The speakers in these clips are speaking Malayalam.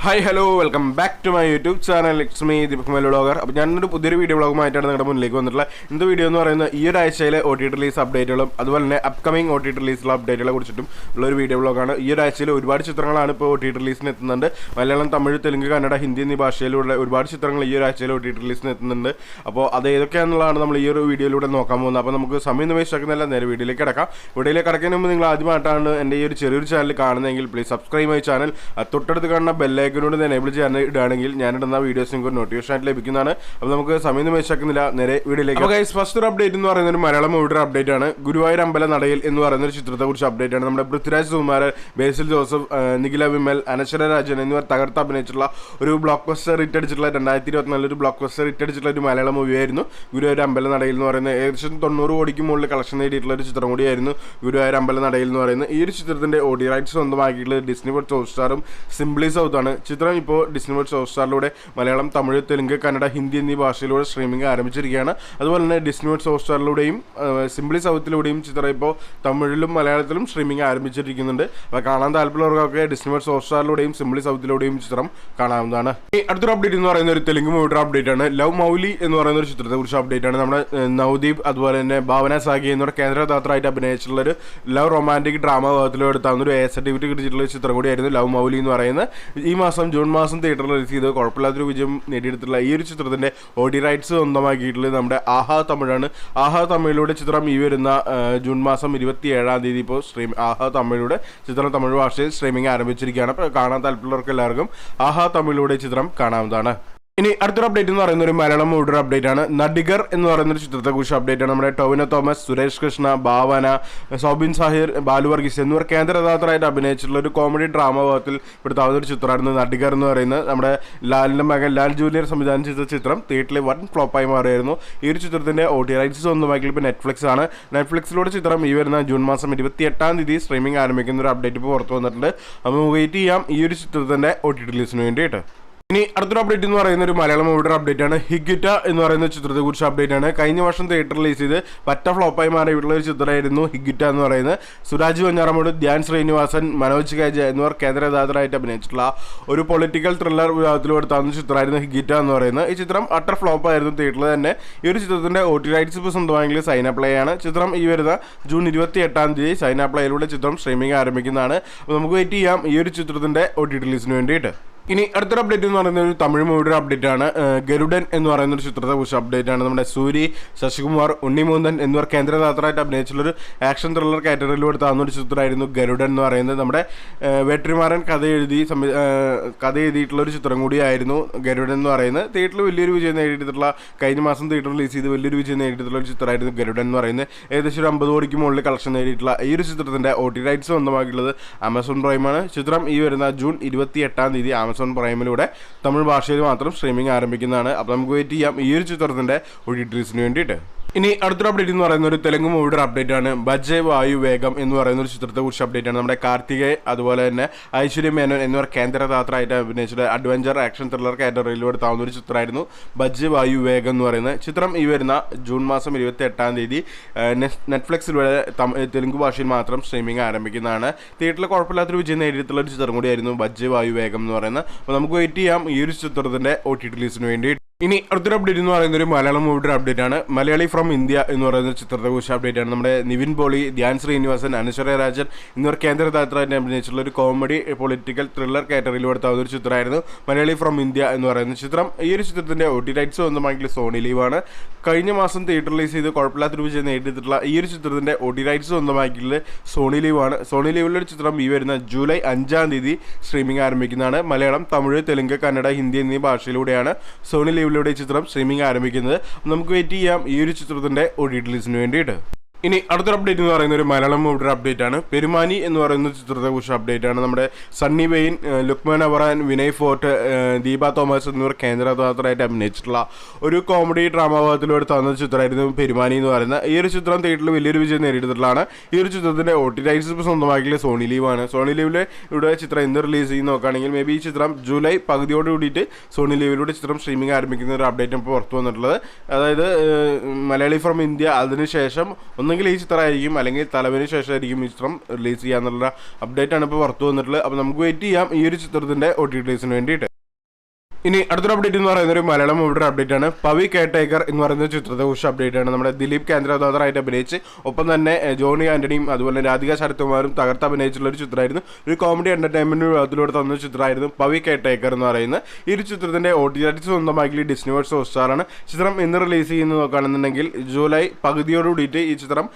Hi hello welcome back to my YouTube channel. It's me Deepak vlogger. അപ്പോൾ ഞാനൊരു പുതിയൊരു വീഡിയോ വ്ളോഗുമായിട്ടാണ് നിങ്ങളുടെ മുന്നിലേക്ക് വന്നിട്ടുള്ള ഇന്നത്തെ വീഡിയോ എന്ന് പറയുന്നത് ഈ ഒരാഴ്ചയിലെ OTT റിലീസ് അപ്ഡേറ്റുകളും അതുപോലെ തന്നെ അപ്കമിങ് OTT റിലീസിലുള്ള അപ്ഡേറ്റുകളെ കുറിച്ചിട്ടും ഉള്ളൊരു വീഡിയോ വ്ളോഗാണ്. ഈ ഒരാഴ്ചയിൽ ഒരുപാട് ചിത്രങ്ങളാണ് ഇപ്പോൾ OTT റിലീസിന് എത്തുന്നുണ്ട്. മലയാളം, തമിഴ്, തെലുങ്ക്, കന്നഡ, ഹിന്ദി എന്നീ ഭാഷയിലുള്ള ഒരുപാട് ചിത്രങ്ങൾ ഈ ഒരാഴ്ചയിൽ OTT റിലീസിന് എത്തുന്നുണ്ട്. അപ്പോൾ അത് ഏതൊക്കെയാണെന്നുള്ളതാണ് നമ്മൾ ഈ ഒരു വീഡിയോയിലൂടെ നോക്കാൻ പോകുന്നത്. അപ്പോൾ നമുക്ക് സമയം വേസ്റ്റാക്കുന്നില്ല, നേരെ വീഡിയോയിലേക്ക് കിടക്കാം. വീഡിയോയിലേക്ക് കിടക്കുന്നതിന് മുമ്പ് നിങ്ങൾ ആദ്യമായിട്ടാണ് എൻ്റെ ഈ ഒരു ചെറിയൊരു ചാനൽ കാണുന്നതെങ്കിൽ പ്ലീസ് സബ്സ്ക്രൈബ് മൈ ചാനൽ. തൊട്ടടുത്ത് കാണുന്ന ബെല്ലൈക്കനോട് എനേബിൾ ചെയ്യാൻ ഇടുകയാണെങ്കിൽ ഞാനിടുന്ന വീഡിയോസ് നിങ്ങൾക്ക് നോട്ടിഫിക്കേഷൻ ആയിട്ട് ലഭിക്കുന്നതാണ്. അപ്പോൾ നമുക്ക് സമയം വേസ്റ്റാക്കുന്നില്ല, നേരെ വീഡിയോയിലേക്ക്. അപ്പോൾ ഗൈസ്, ഫസ്റ്റ് ഒരു അപ്ഡേറ്റ് എന്ന് പറയുന്നത് ഒരു മലയാളം മൂവിയുടെ അപ്ഡേറ്റ് ആണ്. ഗുരുവായൂർ അമ്പല നടയിൽ എന്ന് പറയുന്ന ഒരു ചിത്രത്തെ കുറിച്ച് അപ്ഡേറ്റ് ആണ്. നമ്മുടെ പൃഥ്വിരാജ് സുകുമാരൻ, ബേസിൽ ജോസഫ്, നിഖില വിമൽ, അനശ്വര രാജൻ എന്നിവർ തകർത്ത് അഭിനയിച്ചിട്ടുള്ള ഒരു ബ്ലോക്ക് ബസ്റ്റർ ഹിറ്റ് അടിച്ചിട്ടുള്ള 2024 ഒരു ബ്ലോക്ക് ബസ്റ്റർ ഹിറ്റ് അടിച്ചിട്ടുള്ള ഒരു മലയാളം മൂവിയായിരുന്നു ഗുരുവായൂർ അമ്പല നടയിൽ എന്ന് പറയുന്നത്. ഏകദേശം 90 കോടിക്ക് മുകളിൽ കളക്ഷൻ നേടിയിട്ടുള്ള ഒരു ചിത്രം കൂടിയായിരുന്നു ഗുരുവായൂർ അമ്പല നടയിൽ എന്ന് പറയുന്നത്. ഈ ഒരു ചിത്രത്തിന്റെ OTT റൈറ്റ്സ് സ്വന്തമാക്കിയിട്ടുള്ളത് ഡിസ്നി പ്ലസ് ഹോട്ട്സ്റ്റാറും സിംപ്ലി സൗത്ത് ആണ്. ചിത്രം ഇപ്പോൾ ഡിസ്നി പ്ലസ് ഹോട്ട്സ്റ്റാറിലൂടെ മലയാളം, തമിഴ്, തെലുങ്ക്, കന്നഡ, ഹിന്ദി എന്നീ ഭാഷയിലൂടെ സ്ട്രീമിംഗ് ആരംഭിച്ചിരിക്കുകയാണ്. അതുപോലെ തന്നെ ഡിസ്നി പ്ലസ് ഹോട്ട്സ്റ്റാറിലൂടെയും സിംപ്ലി സൗത്തിലൂടെയും ചിത്രം ഇപ്പോൾ തമിഴിലും മലയാളത്തിലും സ്ട്രീമിംഗ് ആരംഭിച്ചിരിക്കുന്നുണ്ട്. അപ്പോൾ കാണാൻ താല്പര്യമുള്ളവർക്കൊക്കെ ഡിസ്നി പ്ലസ് ഹോട്ട്സ്റ്റാറിലൂടെയും സിംപ്ലി സൗത്തിലൂടെയും ചിത്രം കാണാവുന്നതാണ്. ഈ അടുത്തൊരു അപ്ഡേറ്റ് എന്ന് പറയുന്ന ഒരു തെലുങ്ക് മൂവിയുടെ അപ്ഡേറ്റ് ആണ്. ലവ് മൗലി എന്ന് പറയുന്ന ഒരു ചിത്രത്തെ കുറിച്ച് അപ്ഡേറ്റ് ആണ്. നമ്മുടെ നവദീപ് അതുപോലെ തന്നെ ഭാവന സാഗി എന്നിവർ കേന്ദ്രകഥാപാത്രമായിട്ട് അഭിനയിച്ചിട്ടുള്ള ഒരു ലവ് റൊമാൻറ്റിക് ഡ്രാമ ഭാഗത്തിലെടുത്താവുന്ന ഒരു സർട്ടിഫിക്കറ്റ് കിട്ടിയിട്ടുള്ള ഒരു ചിത്രം കൂടിയായിരുന്നു ലവ് മൗലി എന്ന് പറയുന്നത്. ഈ മാസം ജൂൺ മാസം തിയേറ്ററിൽ റിലീസ് ചെയ്ത് കുഴപ്പമില്ലാത്തൊരു വിജയം നേടിയെടുത്തിട്ടുള്ള ഈ ഒരു ചിത്രത്തിന്റെ OTT റൈറ്റ്സ് സ്വന്തമാക്കിയിട്ടുള്ളത് നമ്മുടെ ആഹാ തമിഴാണ്. ആഹാ തമിഴിലൂടെ ചിത്രം ഈ വരുന്ന ജൂൺ മാസം 27-ാം തീയതി ഇപ്പോൾ ആഹാ തമിഴിലൂടെ ചിത്രം തമിഴ് ഭാഷയിൽ സ്ട്രീമിംഗ് ആരംഭിച്ചിരിക്കുകയാണ്. അപ്പോൾ കാണാൻ താല്പര്യമുള്ളവർക്ക് എല്ലാവർക്കും ആഹാ തമിഴിലൂടെ ചിത്രം കാണാവുന്നതാണ്. ഇനി അടുത്തൊരു അപ്ഡേറ്റ് എന്ന് പറയുന്ന ഒരു മലയാളം മൂവിയുടെ അപ്ഡേറ്റ് ആണ്. നടിഗർ എന്ന് പറയുന്ന ഒരു ചിത്രത്തെ കുറിച്ച് അപ്ഡേറ്റ് ആണ്. നമ്മുടെ ടൊവിനോ തോമസ്, സുരേഷ് കൃഷ്ണ, ഭാവന, സോബിൻ സാഹിർ, ബാലു വർഗീസ് എന്നിവർ കേന്ദ്രകഥാപാത്രമായിട്ട് അഭിനയിച്ചിട്ടുള്ള ഒരു കോമഡി ഡ്രാമ ഭാഗത്തിൽ പെടുത്താവുന്ന ഒരു ചിത്രമായിരുന്നു നടിഗർ എന്ന് പറയുന്നത്. നമ്മുടെ ലാലിന്റെ മകൻ ലാൽ ജൂനിയർ സംവിധാനം ചെയ്ത ചിത്രം തിയേറ്ററിൽ വൻ ഫ്ലോപ്പായി മാറിയായിരുന്നു. ഈ ഒരു ചിത്രത്തിന്റെ OTT റൈറ്റ്സ് സ്വന്തമാക്കിയത് ഇപ്പോൾ നെറ്റ്ഫ്ലിക്സ് ആണ്. നെറ്റ്ഫ്ലിക്സിലൂടെ ചിത്രം ഈ വരുന്ന ജൂൺ മാസം 28-ാം തീയതി സ്ട്രീമിംഗ് ആരംഭിക്കുന്ന ഒരു അപ്ഡേറ്റ് ഇപ്പോൾ പുറത്തു വന്നിട്ടുണ്ട്. അപ്പോൾ വെയിറ്റ് ചെയ്യാം ഈ ഒരു ചിത്രത്തിന്റെ OTT റിലീസിന് വേണ്ടിയിട്ട്. ഇനി അടുത്തൊരു അപ്ഡേറ്റ് എന്ന് പറയുന്ന ഒരു മലയാളം മൂവിയുടെ അപ്ഡേറ്റ് ആണ്. ഹിഗിറ്റ എന്ന് പറയുന്ന ചിത്രത്തെ കുറിച്ച് അപ്ഡേറ്റ് ആണ്. കഴിഞ്ഞ വർഷം തിയേറ്റർ റിലീസ് ചെയ്ത് പറ്റ ഫ്ലോപ്പായി മാറിയിട്ടുള്ള ഒരു ചിത്രമായിരുന്നു ഹിഗിറ്റ എന്ന് പറയുന്നത്. സുരാജ് വഞ്ഞാറമൂട്, ധ്യാൻ ശ്രീനിവാസൻ, മനോജ് കൈജ എന്നിവർ കേന്ദ്രകഥാപാത്രമായിട്ട് അഭിനയിച്ചിട്ടുള്ള ഒരു പൊളിറ്റിക്കൽ ത്രില്ലർ വിഭാഗത്തിൽ എടുത്താവുന്ന ചിത്രമായിരുന്നു ഹിഗിറ്റ എന്ന് പറയുന്നത്. ഈ ചിത്രം അട്ടർ ഫ്ലോപ്പായിരുന്നു തിയേറ്ററിൽ തന്നെ. ഈ ഒരു ചിത്രത്തിന്റെ OTT റൈറ്റ്സ് ഇപ്പോൾ സ്വന്തമായെങ്കിൽ സൈന പ്ലേ ആണ്. ചിത്രം ഈ വരുന്ന ജൂൺ 28-ാം തീയതി സൈന പ്ലേയിലൂടെ ചിത്രം സ്ട്രീമിംഗ് ആരംഭിക്കുന്നതാണ്. അപ്പോൾ നമുക്ക് വെയിറ്റ് ചെയ്യാം ഈ ഒരു ചിത്രത്തിന്റെ OTT റിലീസിന് വേണ്ടിയിട്ട്. ഇനി അടുത്തൊരു അപ്ഡേറ്റ് എന്ന് പറയുന്നത് ഒരു തമിഴ് മൂവിയുടെ അപ്ഡേറ്റ് ആണ്. ഗരുഡൻ എന്ന് പറയുന്ന ഒരു ചിത്രത്തെ കുറിച്ച് അപ്ഡേറ്റ് ആണ്. നമ്മുടെ സൂരി, ശശികുമാർ, ഉണ്ണിമൂന്തൻ എന്നിവർ കേന്ദ്രകഥാപാത്രമായിട്ട് അഭിനയിച്ചുള്ളൊരു ആക്ഷൻ ത്രില്ലർ കാറ്റഗറിയിലൂടെ താഴ്ന്ന ഒരു ചിത്രമായിരുന്നു ഗരുഡൻ എന്ന് പറയുന്നത്. നമ്മുടെ വെട്രിമാരൻ കഥ എഴുതിയിട്ടുള്ള ഒരു ചിത്രം കൂടിയായിരുന്നു ഗരുഡൻ എന്ന് പറയുന്നത്. തിയേറ്ററിൽ വലിയൊരു വിജയം നേടിയിട്ടുള്ള, കഴിഞ്ഞ മാസം തിയേറ്റർ റിലീസ് ചെയ്ത് വലിയൊരു വിജയം നേടിയിട്ടുള്ള ഒരു ചിത്രമായിരുന്നു ഗരുഡൻ എന്ന് പറയുന്നത്. ഏകദേശം ഒരു 50 കോടിക്ക് മുകളിൽ കളക്ഷൻ നേടിയിട്ടുള്ള ഈ ഒരു ചിത്രത്തിന്റെ OTT റൈറ്റ്സ് സ്വന്തമാക്കിയിട്ടുള്ളത് ആമസോൺ പ്രൈമാണ്. ചിത്രം ഈ വരുന്ന ജൂൺ 28-ാം തീയതി ആമസോൺ പ്രൈമിലൂടെ തമിഴ് ഭാഷയിൽ മാത്രം സ്ട്രീമിംഗ് ആരംഭിക്കുന്നതാണ്. അപ്പോൾ നമുക്ക് വെയിറ്റ് ചെയ്യാം ഈ ഒരു ചിത്രത്തിന്റെ OTT റിലീസിന് വേണ്ടിയിട്ട്. ഇനി അടുത്തൊരു അപ്ഡേറ്റ് എന്ന് പറയുന്ന ഒരു തെലുങ്ക് മൂവിയുടെ അപ്ഡേറ്റ് ആണ്. ബജെ വായു വേഗം എന്ന് പറയുന്ന ഒരു ചിത്രത്തെ കുറിച്ച് അപ്ഡേറ്റ് ആണ്. നമ്മുടെ കാർത്തികേയ അതുപോലെ തന്നെ ഐശ്വര്യ മേനോൻ എന്നിവർ കേന്ദ്രകഥാപാത്രമായിട്ട് അഭിനയിച്ചിട്ട് അഡ്വഞ്ചർ ആക്ഷൻ ത്രില്ലർ കാറ്റഗറിയിലൂടെ താവുന്ന ഒരു ചിത്രമായിരുന്നു ബജെ വായു വേഗം എന്ന് പറയുന്നത്. ചിത്രം ഈ വരുന്ന ജൂൺ മാസം 28-ാം തീയതി നെറ്റ്ഫ്ലിക്സിലൂടെ തെലുങ്ക് ഭാഷയിൽ മാത്രം സ്ട്രീമിംഗ് ആരംഭിക്കുന്നതാണ്. തിയേറ്ററിൽ കുഴപ്പമില്ലാത്തൊരു വിജയം നേടിയിട്ടുള്ള ഒരു ചിത്രം കൂടിയായിരുന്നു ബജെ വായു വേഗം എന്ന് പറയുന്നത്. അപ്പോൾ നമുക്ക് വെയിറ്റ് ചെയ്യാം ഈ ഒരു ചിത്രത്തിന്റെ OTT റിലീസിന് വേണ്ടി. ഇനി അടുത്തൊരു അപ്ഡേറ്റ് എന്ന് പറയുന്ന ഒരു മലയാളം മൂവിയുടെ അപ്ഡേറ്റ് ആണ്. മലയാളി ഫ്രം ഇന്ത്യ എന്ന് പറയുന്ന ചിത്രത്തെ കുറിച്ച് അപ്ഡേറ്റ് ആണ്. നമ്മുടെ നിവിൻ പോളി, ധ്യാൻ ശ്രീനിവാസൻ, അനശ്വര രാജൻ എന്നിവർ കേന്ദ്രകഥാപാത്രമായിട്ട് അഭിനയിച്ചിട്ടുള്ള ഒരു കോമഡി പൊളിറ്റിക്കൽ ത്രില്ലർ കാറ്റഗറിയിലൂടെ താഴ്ന്ന ഒരു ചിത്രമായിരുന്നു മലയാളി ഫ്രം ഇന്ത്യ എന്ന് പറയുന്ന ചിത്രം. ഈ ഒരു ചിത്രത്തിന്റെ OTT റൈറ്റ്സ് സ്വന്തമാക്കിയിട്ടുള്ള സോണി ലീവാണ്. കഴിഞ്ഞ മാസം തിയേറ്റർ റിലീസ് ചെയ്ത് കുഴപ്പമില്ലാത്തൊരു വിജയം നേടിയിട്ടുള്ള ഈ ഒരു ചിത്രത്തിന്റെ OTT റൈറ്റ്സ് സ്വന്തമാക്കിയിട്ടുള്ള സോണി ലീവാണ്. സോണി ലീവിലുള്ള ചിത്രം ഈ വരുന്ന ജൂലൈ 5-ാം തീയതി സ്ട്രീമിംഗ് ആരംഭിക്കുന്നതാണ്. മലയാളം, തമിഴ്, തെലുങ്ക്, കന്നഡ, ഹിന്ദി എന്നീ ഭാഷയിലൂടെയാണ് സോണി ലീവ് ചിത്രം സ്ട്രീമിംഗ് ആരംഭിക്കുന്നത്. നമുക്ക് വെയിറ്റ് ചെയ്യാം ഈ ഒരു ചിത്രത്തിന്റെ OTT റിലീസിന് വേണ്ടിയിട്ട്. ഇനി അടുത്തൊരു അപ്ഡേറ്റ് എന്ന് പറയുന്ന ഒരു മലയാളം മൂവിയുടെ അപ്ഡേറ്റ് ആണ്. പെരുമാനി എന്ന് പറയുന്ന ചിത്രത്തെ കുറിച്ച് അപ്ഡേറ്റ് ആണ്. നമ്മുടെ സണ്ണി വെയിൻ, ലുക്മാൻ അബറാൻ, വിനയ് ഫോർട്ട്, ദീപ തോമസ് എന്നിവർ കേന്ദ്രകഥാപാത്രമായിട്ട് അഭിനയിച്ചിട്ടുള്ള ഒരു കോമഡി ഡ്രാമ ഭാഗത്തിലൂടെ തന്ന ചിത്രമായിരുന്നു പെരുമാനി എന്ന് പറയുന്നത്. ഈ ഒരു ചിത്രം തിയേറ്ററിൽ വലിയൊരു വിജയം നേടിയിട്ടുള്ളതാണ്. ഈ ഒരു ചിത്രത്തിന്റെ OTT റൈറ്റ്സ് സ്വന്തമാക്കിയ സോണി ലീവാണ്. സോണി ലീവിലെ ഇവിടെ ചിത്രം ഇന്ന് റിലീസ് ചെയ്ത് നോക്കുകയാണെങ്കിൽ മേ ബി ഈ ചിത്രം ജൂലൈ പകുതിയോട് കൂടിയിട്ട് സോണി ലീവിലൂടെ ചിത്രം സ്ട്രീമിംഗ് ആരംഭിക്കുന്ന ഒരു അപ്ഡേറ്റ് ഇപ്പോൾ പുറത്തു വന്നിട്ടുള്ളത്. അതായത് മലയാളി ഫ്രം ഇന്ത്യ അതിനുശേഷം ഒന്നുകിൽ ഈ ചിത്രമായിരിക്കും അല്ലെങ്കിൽ തലവിന് ശേഷമായിരിക്കും ഈ ചിത്രം റിലീസ് ചെയ്യാന്നുള്ള അപ്ഡേറ്റ് ആണ് ഇപ്പോൾ പുറത്തു വന്നിട്ടുള്ളത്. അപ്പോൾ നമുക്ക് വെയിറ്റ് ചെയ്യാം ഈ ഒരു ചിത്രത്തിൻ്റെ OTT റിലീസിന് വേണ്ടിയിട്ട്. ഇനി അടുത്തൊരു അപ്ഡേറ്റ് എന്ന് പറയുന്ന ഒരു മലയാളം മൂവിയുടെ അപ്ഡേറ്റ് ആണ്. പവി കെയർടേക്കർ എന്ന് പറയുന്ന ചിത്രത്തെ കുറിച്ച് അപ്ഡേറ്റ് ആണ്. നമ്മുടെ ദിലീപ് കേന്ദ്രദാതറായിട്ട് അഭിനയിച്ച് ഒപ്പം തന്നെ ജോണി ആന്റണിയും അതുപോലെ രാധിക ശരത്കുമാറും തകർത്ത് അഭിനയിച്ചിട്ടുള്ള ഒരു ചിത്രമായിരുന്നു. ഒരു കോമഡി എന്റർടൈൻമെന്റ് വിഭാഗത്തിലൂടെ തന്ന ചിത്രമായിരുന്നു പവി കെയർടേക്കർ എന്ന് പറയുന്നത്. ഈ ഒരു ചിത്രത്തിന്റെ OTT സ്വന്തമാക്കി ഡിസ്നി വേൾഡ് ഹോട്ട്സ്റ്റാറാണ്. ചിത്രം ഇന്ന് റിലീസ് ചെയ്യുന്നത് നോക്കുകയാണെന്നുണ്ടെങ്കിൽ ജൂലൈ പകുതിയോടുകൂടിയിട്ട് ഈ ചിത്രം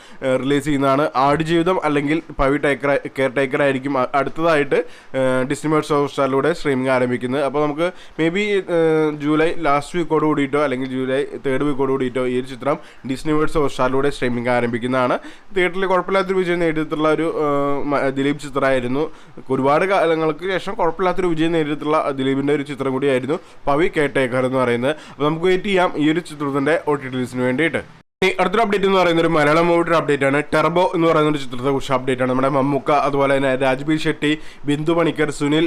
റിലീസ് ചെയ്യുന്നതാണ്. ആടുജീവിതം അല്ലെങ്കിൽ പവി കെയർടേക്കർ ആയിരിക്കും അടുത്തതായിട്ട് ഡിസ്നി വേൾഡ് ഹോട്ട്സ്റ്റാറിലൂടെ സ്ട്രീമിംഗ് ആരംഭിക്കുന്നത്. അപ്പോൾ നമുക്ക് ജൂലൈ ലാസ്റ്റ് വീക്കോട് കൂടിയിട്ടോ അല്ലെങ്കിൽ ജൂലൈ 3rd വീക്കോട് കൂടിയിട്ടോ ഈ ഒരു ചിത്രം ഡിസ്നി വേൾഡ് ഹോട്ട്സ്റ്റാറിലൂടെ സ്ട്രീമിംഗ് ആരംഭിക്കുന്നതാണ്. തിയേറ്ററിൽ കുഴപ്പമില്ലാത്തൊരു വിജയം നേടിയിട്ടുള്ള ഒരു ദിലീപ് ചിത്രമായിരുന്നു. ഒരുപാട് കാലങ്ങൾക്ക് ശേഷം കുഴപ്പമില്ലാത്തൊരു വിജയം നേടിയിട്ടുള്ള ദിലീപിൻ്റെ ഒരു ചിത്രം കൂടിയായിരുന്നു പവി കെയർടേക്കർ എന്ന് പറയുന്നത്. അപ്പോൾ നമുക്ക് വെയിറ്റ് ചെയ്യാം ഈ ഒരു ചിത്രത്തിൻ്റെ OTT റിലീസിന് വേണ്ടിയിട്ട്. അടുത്തൊരു അപ്ഡേറ്റ് എന്ന് പറയുന്ന ഒരു മലയാളം മൂവിയുടെ അപ്ഡേറ്റ് ആണ്. ടെർബോ എന്ന് പറയുന്ന ഒരു ചിത്രത്തെ കുറിച്ച് അപ്ഡേറ്റ് ആണ്. നമ്മുടെ മമ്മൂക്ക അതുപോലെ തന്നെ രാജ്ബീർ ഷെട്ടി, ബിന്ദു പണിക്കർ, സുനിൽ,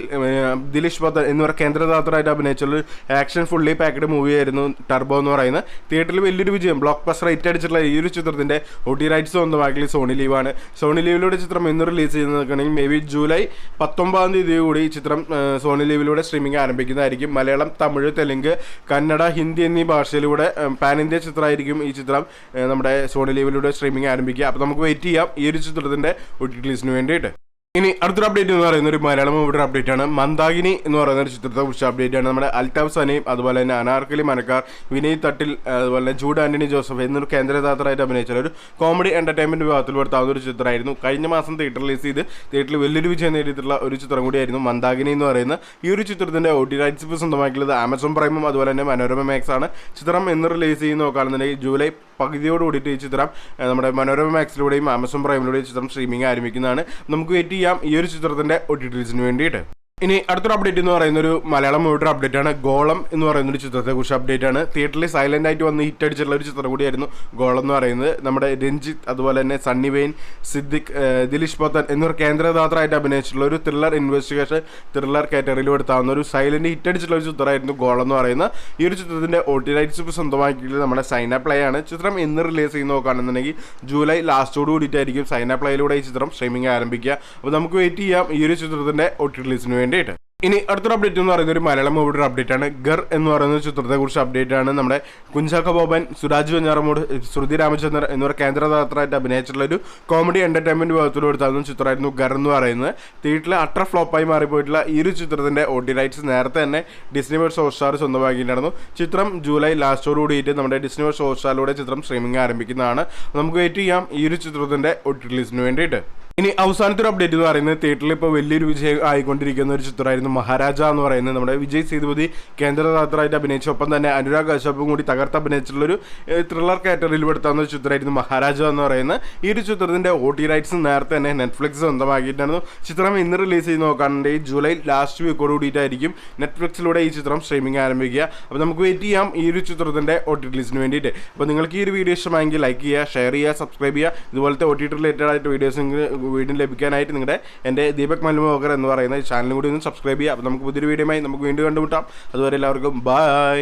ദിലീഷ് പത്തൻ എന്നിവർ കേന്ദ്രദാതരായിട്ട് അഭിനയിച്ചുള്ള ആക്ഷൻ ഫുള്ളി പാക്കഡ് മൂവിയായിരുന്നു ടെർബോ എന്ന് പറയുന്നത്. തിയേറ്ററിൽ വലിയൊരു വിജയം ബ്ലോക്ക് ബസ്റ്റർ റേറ്റ് അടിച്ചിട്ടുള്ള ഈ ഒരു ചിത്രത്തിന്റെ OTT റൈറ്റ്സ് സ്വന്തമാക്കി സോണി ലീവാണ്. സോണി ലീവിലൂടെ ചിത്രം ഇന്ന് റിലീസ് ചെയ്യുന്നതൊക്കെയാണെങ്കിൽ മേ ബി ജൂലൈ 19 തീയതി കൂടി ഈ ചിത്രം സോണി ലീവിലൂടെ സ്ട്രീമിംഗ് ആരംഭിക്കുന്നതായിരിക്കും. മലയാളം, തമിഴ്, തെലുങ്ക്, കന്നഡ, ഹിന്ദി എന്നീ ഭാഷയിലൂടെ പാൻ ഇന്ത്യ ചിത്രമായിരിക്കും ഈ ചിത്രം നമ്മുടെ സോണി ലീവിലൂടെ സ്ട്രീമിംഗ് ആരംഭിക്കുക. അപ്പോൾ നമുക്ക് വെയിറ്റ് ചെയ്യാം ഈ ഒരു ചിത്രത്തിൻ്റെ OTT റിലീസിന് വേണ്ടിയിട്ട്. ഇനി അടുത്തൊരു അപ്ഡേറ്റ് എന്ന് പറയുന്ന ഒരു മലയാളം മൂവിയുടെ അപ്ഡേറ്റ് ആണ്. മന്ദാകിനി എന്ന് പറയുന്ന ഒരു ചിത്രത്തെ കുറിച്ച് അപ്ഡേറ്റ് ആണ്. നമ്മുടെ അൽതാഫ് സനയും അതുപോലെ തന്നെ അനാർക്കലി മനക്കാർ, വിനയ് തട്ടിൽ, അതുപോലെ തന്നെ ജൂഡ് ആന്റണി ജോസഫ് എന്നൊരു കേന്ദ്രദാതരായിട്ട് അഭിനയിച്ച ഒരു കോമഡി എന്റർടൈൻമെന്റ് വിഭാഗത്തിൽ പെടുത്താവുന്ന ഒരു ചിത്രമായിരുന്നു. കഴിഞ്ഞ മാസം തിയേറ്റർ റിലീസ് ചെയ്ത് തിയേറ്ററിൽ വലിയൊരു വിജയം നേടിയിട്ടുള്ള ഒരു ചിത്രം കൂടിയായിരുന്നു മന്ദാകിനി എന്ന് പറയുന്ന ഈ ഒരു ചിത്രത്തിന്റെ OTT റൈറ്റ്സ് ഇപ്പോൾ സ്വന്തമാക്കിയുള്ളത് ആമസോൺ പ്രൈമും അതുപോലെ തന്നെ മനോരമ മാക്സ് ആണ്. ചിത്രം ഇന്ന് റിലീസ് ചെയ്യുന്ന നോക്കുകയാണെന്നുണ്ടെങ്കിൽ ജൂലൈ പകുതിയോട് കൂടിയിട്ട് ഈ ചിത്രം നമ്മുടെ മനോരമ മാക്സിലൂടെയും ആമസോൺ പ്രൈമിലൂടെയും ചിത്രം സ്ട്രീമിംഗ് ആരംഭിക്കുന്നതാണ്. നമുക്ക് വെയിറ്റ് ചെയ്യാം ഈ ഒരു ചിത്രത്തിന്റെ OTT റിലീസിന് വേണ്ടിയിട്ട്. ഇനി അടുത്തൊരു അപ്ഡേറ്റ് എന്ന് പറയുന്ന ഒരു മലയാളം മൂവിയുടെ അപ്ഡേറ്റ് ആണ്. ഗോളം എന്ന് പറയുന്ന ഒരു ചിത്രത്തെ കുറിച്ച് അപ്ഡേറ്റ് ആണ്. തിയേറ്ററിൽ സൈലന്റ് ആയിട്ട് വന്ന് ഹിറ്റ് അടിച്ചിട്ടുള്ള ഒരു ചിത്രം കൂടിയായിരുന്നു ഗോളം എന്ന് പറയുന്നത്. നമ്മുടെ രഞ്ജിത്ത്, അതുപോലെ തന്നെ സണ്ണി വെയിൻ, സിദ്ദിഖ്, ദിലീഷ് പത്തൻ എന്നിവർ കേന്ദ്രദാതരായിട്ട് അഭിനയിച്ചിട്ടുള്ള ഒരു ത്രില്ലർ ഇൻവെസ്റ്റിഗേഷൻ ത്രില്ലർ കാറ്റഗറിയിൽ എടുത്താവുന്ന ഒരു സൈലന്റ് ഹിറ്റ് അടിച്ചിട്ടുള്ള ഒരു ചിത്രമായിരുന്നു ഗോളം എന്ന് പറയുന്നത്. ഈ ഒരു ചിത്രത്തിന്റെ OTT റൈറ്റ്സ് ഇപ്പോൾ സ്വന്തമാക്കിയിട്ടുള്ളത് നമ്മുടെ സൈന പ്ലേ ആണ്. ചിത്രം ഇന്ന് റിലീസ് ചെയ്യുന്ന നോക്കുകയാണെന്നുണ്ടെങ്കിൽ ജൂലൈ ലാസ്റ്റോട് കൂടിയിട്ടായിരിക്കും സൈന പ്ലേയിലൂടെ ഈ ചിത്രം സ്ട്രീമിംഗ് ആരംഭിക്കുക. അപ്പോൾ നമുക്ക് വെയിറ്റ് ചെയ്യാം ഈ ഒരു ചിത്രത്തിന്റെ OTT റിലീസിന് വേണ്ടിയിട്ട്. ഇനി അടുത്തൊരു അപ്ഡേറ്റ് എന്ന് പറയുന്ന ഒരു മലയാളം മൂവിയുടെ അപ്ഡേറ്റ് ആണ്. ഗർ എന്ന് പറയുന്ന ചിത്രത്തെ കുറിച്ച് അപ്ഡേറ്റ് ആണ്. നമ്മുടെ കുഞ്ചാക്കോ ബോബൻ, സുരാജ് വെഞ്ഞാറമൂട്, ശ്രുതി രാമചന്ദ്രൻ എന്നിവർ കേന്ദ്രദാതരായിട്ട് അഭിനയിച്ചിട്ടുള്ള ഒരു കോമഡി എന്റർടൈൻമെന്റ് വിഭാഗത്തിലൂടെ എടുത്താകുന്ന ചിത്രമായിരുന്നു ഗർ എന്ന് പറയുന്നത്. തിയേറ്ററിൽ അട്ടർ ഫ്ലോപ്പായി മാറിപ്പോയിട്ടുള്ള ഈ ഒരു ചിത്രത്തിന്റെ OTT റൈറ്റ്സ് നേരത്തെ തന്നെ ഡിസ്നി വേൾഡ് ഹോട്ട്സ്റ്റാർ സ്വന്തമാക്കിയിട്ടുണ്ടായിരുന്നു. ചിത്രം ജൂലൈ ലാസ്റ്റോട് കൂടിയിട്ട് നമ്മുടെ ഡിസ്നി വേൾഡ് ഹോട്ട്സ്റ്റാറിലൂടെ ചിത്രം സ്ട്രീമിംഗ് ആരംഭിക്കുന്നതാണ്. നമുക്ക് വെയിറ്റ് ചെയ്യാം ഈ ഒരു ചിത്രത്തിന്റെ OTT റിലീസിന് വേണ്ടിയിട്ട്. ഇനി അവസാനത്തെ ഒരു അപ്ഡേറ്റ് എന്ന് പറയുന്നത് തിയേറ്ററിൽ ഇപ്പോൾ വലിയൊരു വിജയം ആയിക്കൊണ്ടിരിക്കുന്ന ഒരു ചിത്രമായിരുന്നു മഹാരാജ എന്ന് പറയുന്നത്. നമ്മുടെ വിജയ് സേതുപതി കേന്ദ്രദാതരായിട്ട് അഭിനയിച്ച ഒപ്പം തന്നെ അനുരാഗ് കശ്യപും കൂടി തകർത്ത് അഭിനയിച്ചിട്ടുള്ളൊരു ത്രില്ലർ കാറ്റഗറിയിൽ പെടുത്താവുന്ന ഒരു ചിത്രമായിരുന്നു മഹാരാജ എന്ന് പറയുന്നത്. ഈ ഒരു ചിത്രത്തിന്റെ OTT റൈറ്റ്സ് നേരത്തെ തന്നെ നെറ്റ്ഫ്ലിക്സ് സ്വന്തമാക്കിയിട്ടായിരുന്നു. ചിത്രം ഇന്ന് റിലീസ് ചെയ്ത് നോക്കുകയാണെങ്കിൽ ജൂലൈ ലാസ്റ്റ് വീക്കോട് കൂടിയിട്ടായിരിക്കും നെറ്റ്ഫ്ലിക്സിലൂടെ ഈ ചിത്രം സ്ട്രീമിംഗ് ആരംഭിക്കുക. അപ്പോൾ നമുക്ക് വെയിറ്റ് ചെയ്യാം ഈ ഒരു ചിത്രത്തിന്റെ OTT റിലീസിന് വേണ്ടിയിട്ട്. അപ്പോൾ നിങ്ങൾക്ക് ഈ ഒരു വീഡിയോ ഇഷ്ടമായെങ്കിൽ ലൈക്ക് ചെയ്യുക, ഷെയർ ചെയ്യുക, സബ്സ്ക്രൈബ് ചെയ്യുക. ഇതുപോലത്തെ OTT റിലേറ്റഡ് ആയിട്ട് വീഡിയോസ് വീഡിയോ ലഭിക്കാനായിട്ട് നിങ്ങളുടെ എൻ്റെ ദീപക് മൽമോകർ എന്ന് പറയുന്ന ചാനലും കൂടി ഒന്ന് സബ്സ്ക്രൈബ് ചെയ്യുക. അപ്പോൾ നമുക്ക് പുതിയൊരു വീഡിയോയുമായി നമുക്ക് വീണ്ടും കണ്ടുമുട്ടാം. അതുവരെ എല്ലാവർക്കും ബൈ.